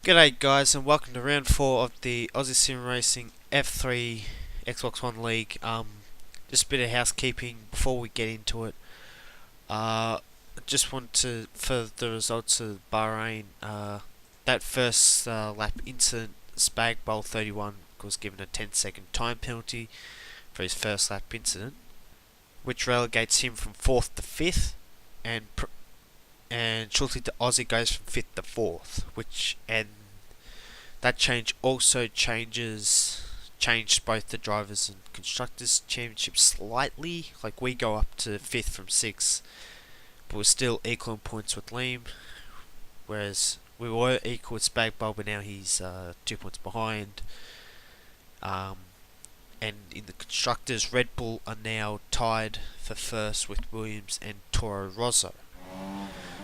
G'day guys and welcome to round 4 of the Aussie Sim Racing F3 Xbox One League. Just a bit of housekeeping before we get into it. I just want to, for the results of Bahrain, that first lap incident, Spag Bowl 31 was given a 10-second time penalty for his first lap incident, which relegates him from 4th to 5th, and shortly the Aussie goes from 5th to 4th, and that change also changed both the drivers and constructors championship slightly. Like, we go up to 5th from 6th, but we're still equal in points with Liam, whereas we were equal with Spagbowl, but now he's 2 points behind. And in the constructors, Red Bull are now tied for first with Williams and Toro Rosso.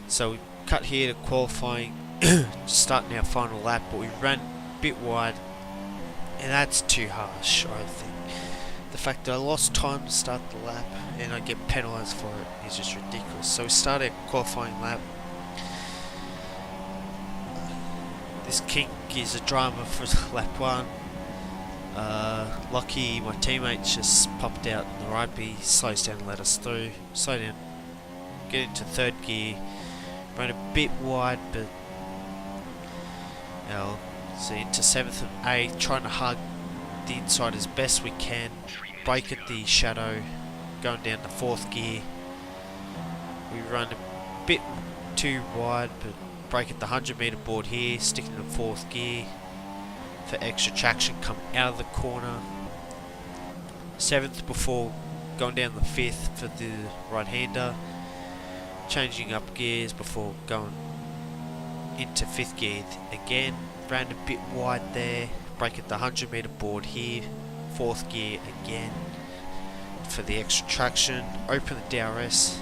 So we cut here to qualifying, starting our final lap, but we ran a bit wide, and that's too harsh, I think. The fact that I lost time to start the lap and I get penalised for it is just ridiculous. So we started a qualifying lap. This kink is a drama for lap 1. Lucky my teammates just popped out in the right, he slows down and let us through. Slow down, get into 3rd gear. Ran a bit wide, but so into 7th and 8th, trying to hug the inside as best we can. Brake at the shadow, going down to 4th gear. We run a bit too wide, but brake at the 100-meter board here, sticking to 4th gear for extra traction coming out of the corner. 7th before going down the 5th for the right-hander. Changing up gears before going into 5th gear again. Ran a bit wide there. Brake at the 100-meter board here. 4th gear again for the extra traction. Open the DRS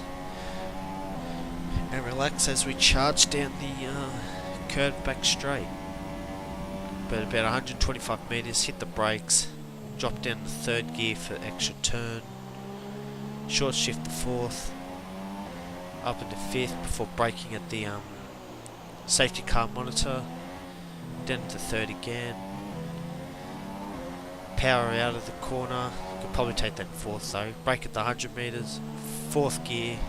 and relax as we charge down the curve back straight. But about 125 meters, hit the brakes, drop down the 3rd gear for extra turn. Short shift to 4th. Up into 5th before braking at the safety car monitor. Down to 3rd again. Power out of the corner. Could probably take that in 4th though. Brake at the 100 meters. 4th gear.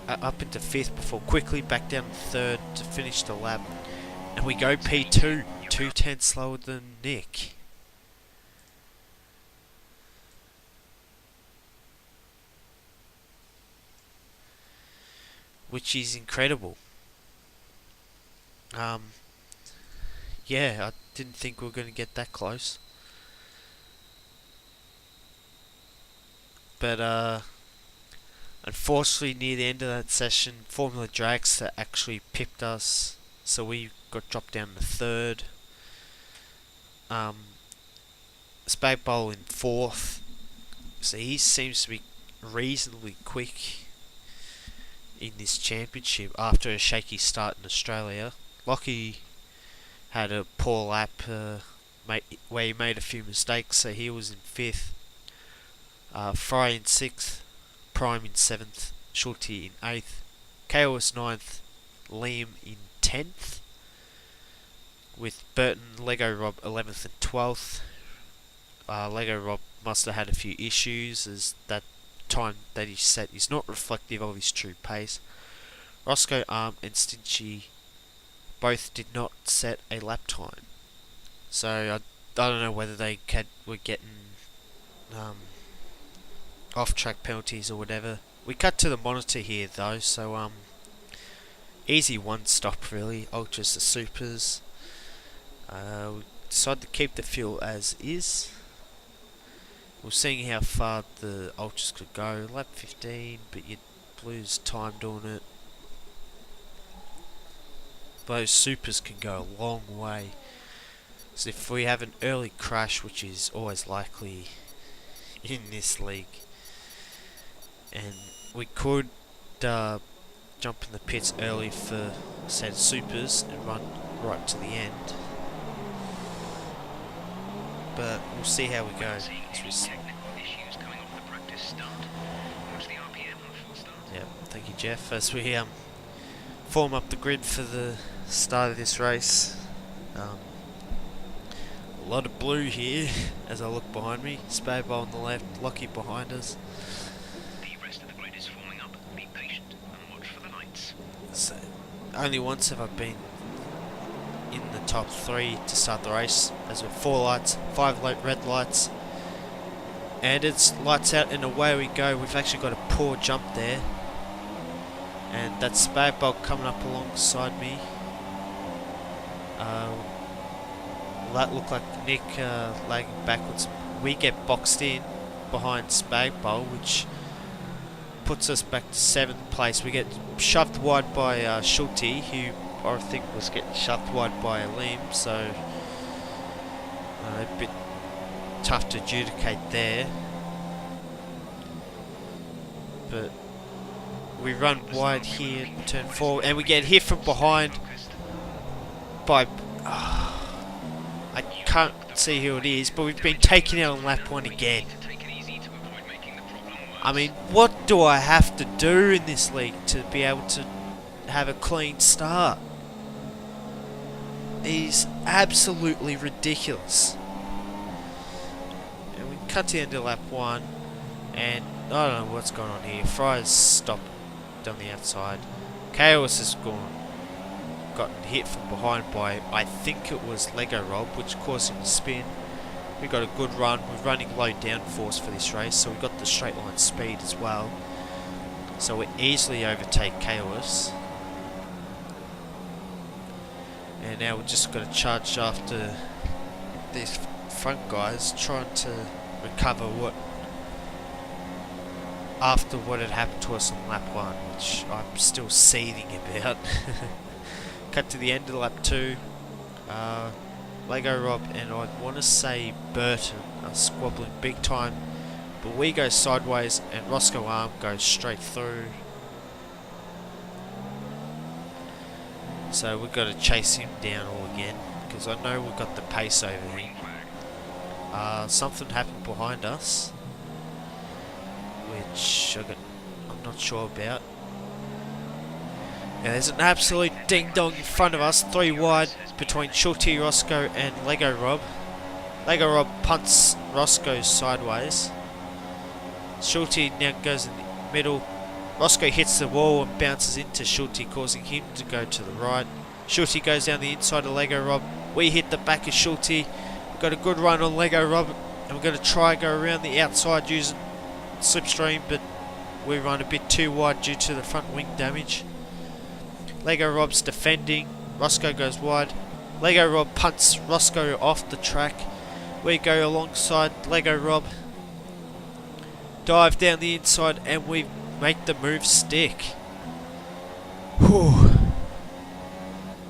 Up into 5th before quickly back down to 3rd to finish the lap. And we go P2. 2/10 slower than Nick. Which is incredible. Yeah, I didn't think we were going to get that close. But unfortunately, near the end of that session, Formula Dragster actually pipped us, so we got dropped down to 3rd. Spagbowl in 4th, so he seems to be reasonably quick in this championship after a shaky start in Australia. Lockie had a poor lap where he made a few mistakes, so he was in 5th. Fry in 6th, Prime in 7th, Schulte in 8th, KOS 9th, Liam in 10th, with Burton, Lego Rob 11th and 12th. Lego Rob must have had a few issues, as that time that he set is not reflective of his true pace. Roscoe, Arm and Stinchy both did not set a lap time, so I don't know whether they were getting off-track penalties or whatever. We cut to the monitor here though, so easy one stop really. Ultras to supers. We decided to keep the fuel as is. We're seeing how far the ultras could go. Lap 15, but you lose time doing it. Those supers can go a long way. So if we have an early crash, which is always likely in this league, and we could jump in the pits early for, say, the supers and run right to the end. But we'll see how we go. Yeah, thank you, Jeff. As we form up the grid for the start of this race. Um, a lot of blue here as I look behind me. Spade Bowl on the left, Lockie behind us. The rest of the grid is forming up. Be patient and watch for the lights. So, only once have I been in the top 3 to start the race, as with 4 lights, 5 red lights, and it's lights out and away we go. We've actually got a poor jump there, and that Spade Bowl coming up alongside me. That looked like Nick lagging backwards. We get boxed in behind Spade Bowl, which puts us back to 7th place. We get shoved wide by Schulte, who I think was getting shoved wide by Liam, so a bit tough to adjudicate there. But we run wide here, turn forward, and we get hit from behind by... I can't see who it is, but we've been taken out on lap 1 again. I mean, what do I have to do in this league to be able to have a clean start? He's absolutely ridiculous. And we cut to the end of lap 1, and I don't know what's going on here. Fry's stopped down the outside. Chaos has gotten hit from behind by, I think it was Lego Rob, which caused him to spin. We got a good run. We're running low downforce for this race, so we got the straight line speed as well. So we easily overtake Chaos. And now we're just got to charge after these front guys, trying to recover after what had happened to us on lap 1, which I'm still seething about. Cut to the end of lap 2. Lego Rob and I want to say Burton are squabbling big time, but we go sideways and Roscoe Arm goes straight through. So we've got to chase him down all again, because I know we've got the pace over him. Something happened behind us, which I'm not sure about. Yeah, there's an absolute ding-dong in front of us, 3 wide between Schulte, Roscoe and Lego Rob. Lego Rob punts Roscoe sideways. Schulte now goes in the middle. Roscoe hits the wall and bounces into Schulte, causing him to go to the right. Schulte goes down the inside of Lego Rob. We hit the back of Schulte. We've got a good run on Lego Rob, and we're going to try go around the outside using slipstream, but we run a bit too wide due to the front wing damage. Lego Rob's defending. Roscoe goes wide. Lego Rob punts Roscoe off the track. We go alongside Lego Rob. Dive down the inside and we make the move stick. Whew.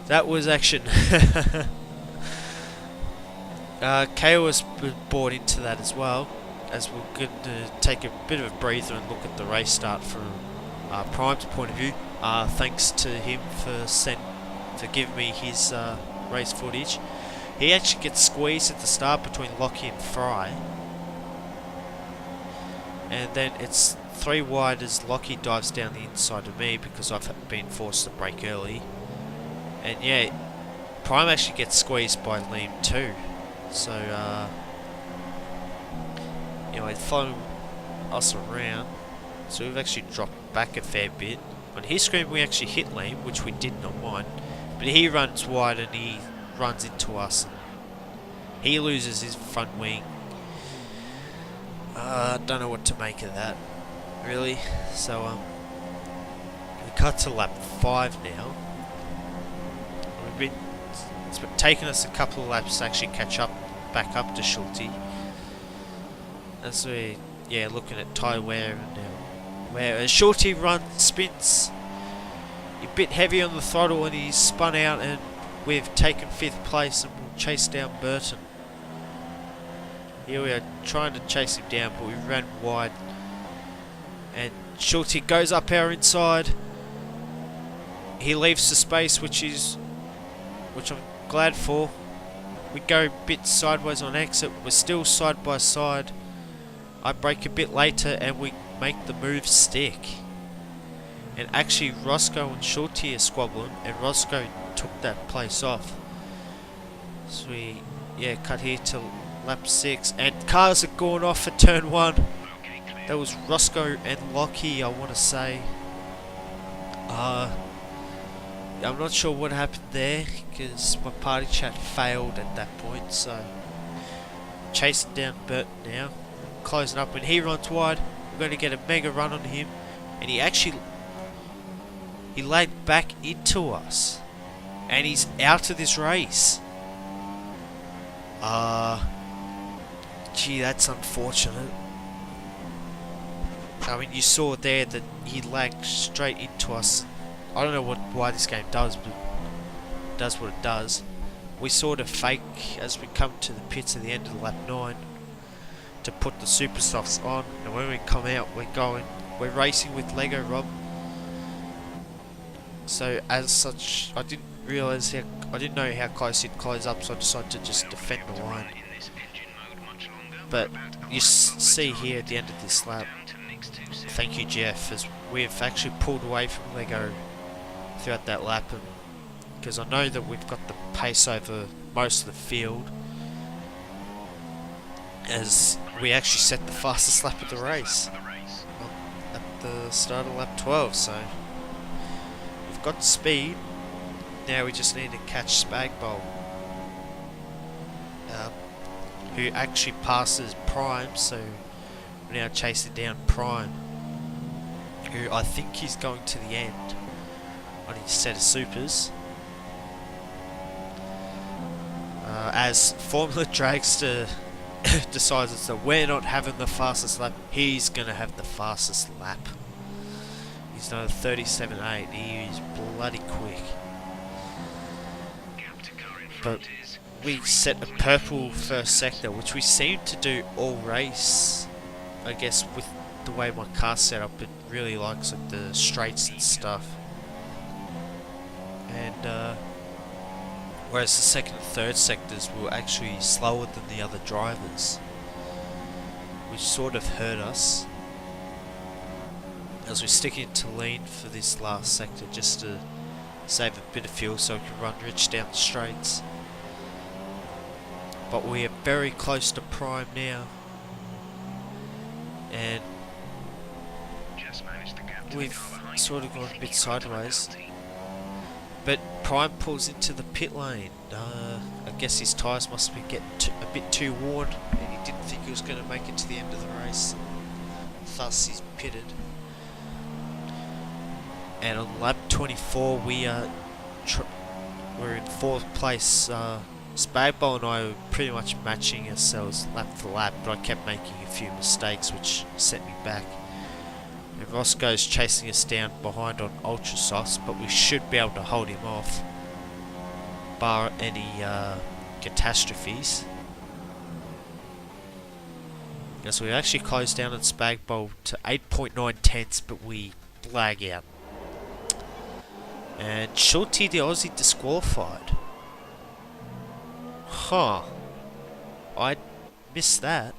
That was action. KO was brought into that as well, as we're going to take a bit of a breather and look at the race start from Prime's point of view. Thanks to him for giving me his race footage. He actually gets squeezed at the start between Lockie and Fry, and then it's 3 wide as Lockie dives down the inside of me because I've been forced to brake early. And yeah, Prime actually gets squeezed by Liam too. So anyway, following us around, so we've actually dropped back a fair bit. On his screen we actually hit Liam, which we did not mind, but he runs wide and he runs into us and he loses his front wing. I don't know what to make of that, really. So we cut to lap 5 now. It's taken us a couple of laps to actually catch up, back up to Schulte. As we, looking at tyre wear and where Schulte spins a bit heavy on the throttle and he's spun out, and we've taken 5th place and we'll chase down Burton. Here we are trying to chase him down, but we ran wide and Schulte goes up our inside. He leaves the space, which I'm glad for. We go a bit sideways on exit. We're still side by side. I brake a bit later and we make the move stick. And actually Roscoe and Schulte are squabbling, and Roscoe took that place off. So we, cut here to lap 6, and cars are going off for turn 1. Okay, clear. That was Roscoe and Lockie, I want to say. I'm not sure what happened there, because my party chat failed at that point, so... Chasing down Bert now, closing up. When he runs wide, we're going to get a mega run on him, and he actually... He laid back into us, and he's out of this race. Gee, that's unfortunate. I mean, you saw there that he lagged straight into us. I don't know why this game does, but it does what it does. We sort of fake as we come to the pits at the end of lap 9 to put the super softs on, and when we come out, we're racing with Lego Rob. So as such, I didn't know how close he'd close up, so I decided to just defend the line. But you see here at the end of this lap, thank you Jeff, as we've actually pulled away from Lego throughout that lap, because I know that we've got the pace over most of the field, as we actually set the fastest lap of the race at the start of lap 12, so we've got speed. Now we just need to catch Spagbowl, who actually passes Prime, so we're now chasing down Prime, who I think he's going to the end on his set of supers. As Formula Dragster decides that we're not having the fastest lap, he's going to have the fastest lap. He's done a 37.8, he is bloody quick. But we set a purple first sector, which we seem to do all race. I guess with the way my car's set up, it really likes like the straights and stuff. And whereas the second and third sectors were actually slower than the other drivers, which sort of hurt us, as we're sticking to lean for this last sector just to save a bit of fuel so we can run rich down the straights. But we are very close to Prime now, and we've sort of gone a bit sideways. But Prime pulls into the pit lane. I guess his tyres must be getting a bit too worn, and he didn't think he was going to make it to the end of the race. Thus, he's pitted. And on lap 24, we're in 4th place. Spagbowl and I were pretty much matching ourselves lap for lap, but I kept making a few mistakes which set me back. And Roscoe's chasing us down behind on Ultra Softs, but we should be able to hold him off, bar any catastrophes. As we actually closed down on Spagbowl to 8.9 tenths, but we lag out. And Shorty the Aussie disqualified. Huh. I missed that.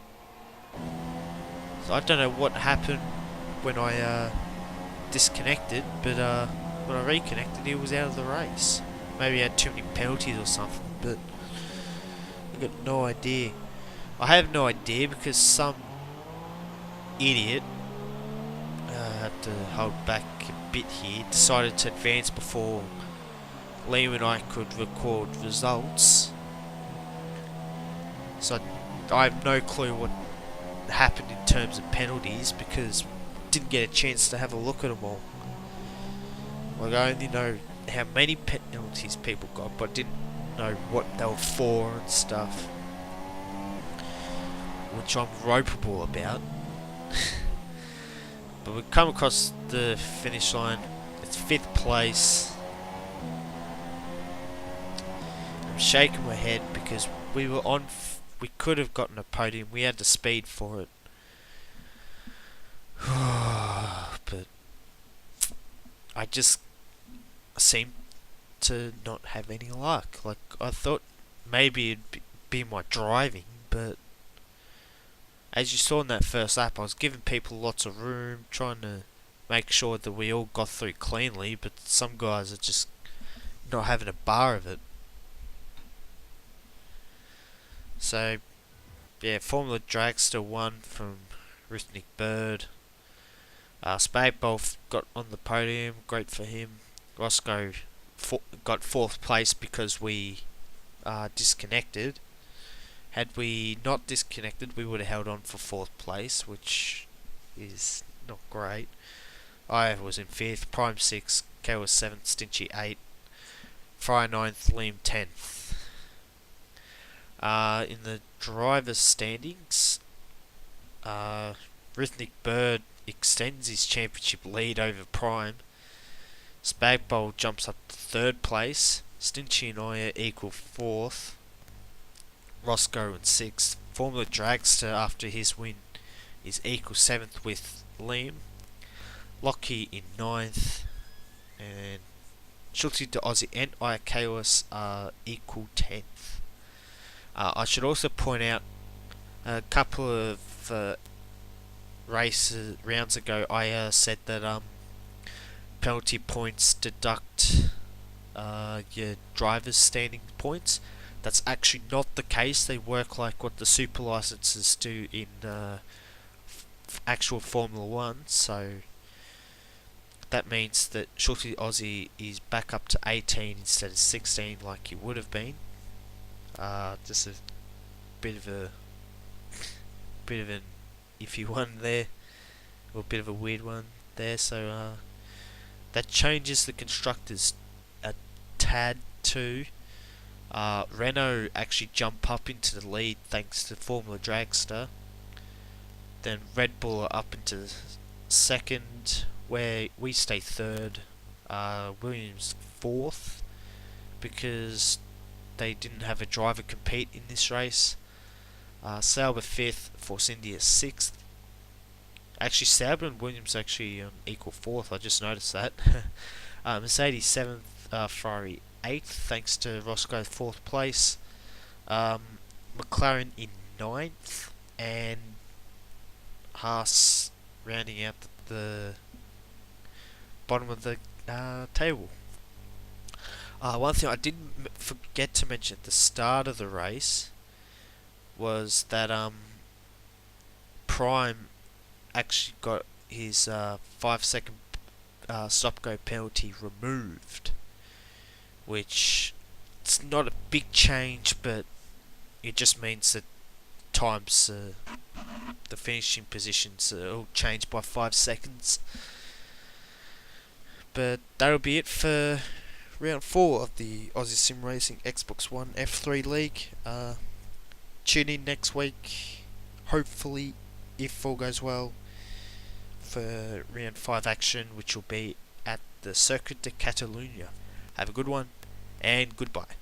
So I don't know what happened when I disconnected, but when I reconnected, he was out of the race. Maybe he had too many penalties or something, but I got no idea. I have no idea because some idiot, had to hold back a bit here, decided to advance before Liam and I could record results. So I have no clue what happened in terms of penalties because I didn't get a chance to have a look at them all. Like, I only know how many penalties people got, but I didn't know what they were for and stuff, which I'm ropeable about. But we come across the finish line. It's 5th place. I'm shaking my head because we were on. We could have gotten a podium. We had the speed for it. But I just seem to not have any luck. Like, I thought maybe it'd be my driving, but as you saw in that first lap, I was giving people lots of room, trying to make sure that we all got through cleanly, but some guys are just not having a bar of it. So, yeah, Formula Dragster won from Rhythmic Bird. Spadeball got on the podium, great for him. Roscoe got 4th place because we disconnected. Had we not disconnected, we would have held on for 4th place, which is not great. I was in 5th, Prime 6, K was 7th, Stinchy 8th, Fry 9th, Liam 10th. In the drivers' standings, Rhythmic Bird extends his championship lead over Prime. Spagbowl jumps up to 3rd place. Stinchy and I are equal 4th. Roscoe in 6th. Formula Dragster, after his win, is equal 7th with Liam. Lockie in 9th. And Schultzy to Aussie and Iakaos are equal 10th. I should also point out a couple of rounds ago, I said that penalty points deduct your driver's standing points. That's actually not the case. They work like what the super licenses do in actual Formula 1. So that means that Schultzy Aussie is back up to 18 instead of 16 like he would have been. Just a bit of an iffy one there, or a bit of a weird one there. So that changes the constructors a tad too. Renault actually jump up into the lead thanks to Formula Dragster. Then Red Bull are up into 2nd, where we stay 3rd. Williams 4th, because they didn't have a driver compete in this race. Sauber 5th, Force India 6th. Actually, Sauber and Williams actually equal 4th, I just noticed that. Mercedes 7th, Ferrari 8th, thanks to Roscoe 4th place. McLaren in 9th, and Haas rounding out the bottom of the table. One thing I didn't forget to mention at the start of the race was that Prime actually got his 5-second stop-go penalty removed, which it's not a big change, but it just means that times, the finishing positions all changed by 5 seconds. But that'll be it for round 4 of the Aussie Sim Racing Xbox One F3 League. Tune in next week, hopefully, if all goes well, for round 5 action, which will be at the Circuit de Catalunya. Have a good one, and goodbye.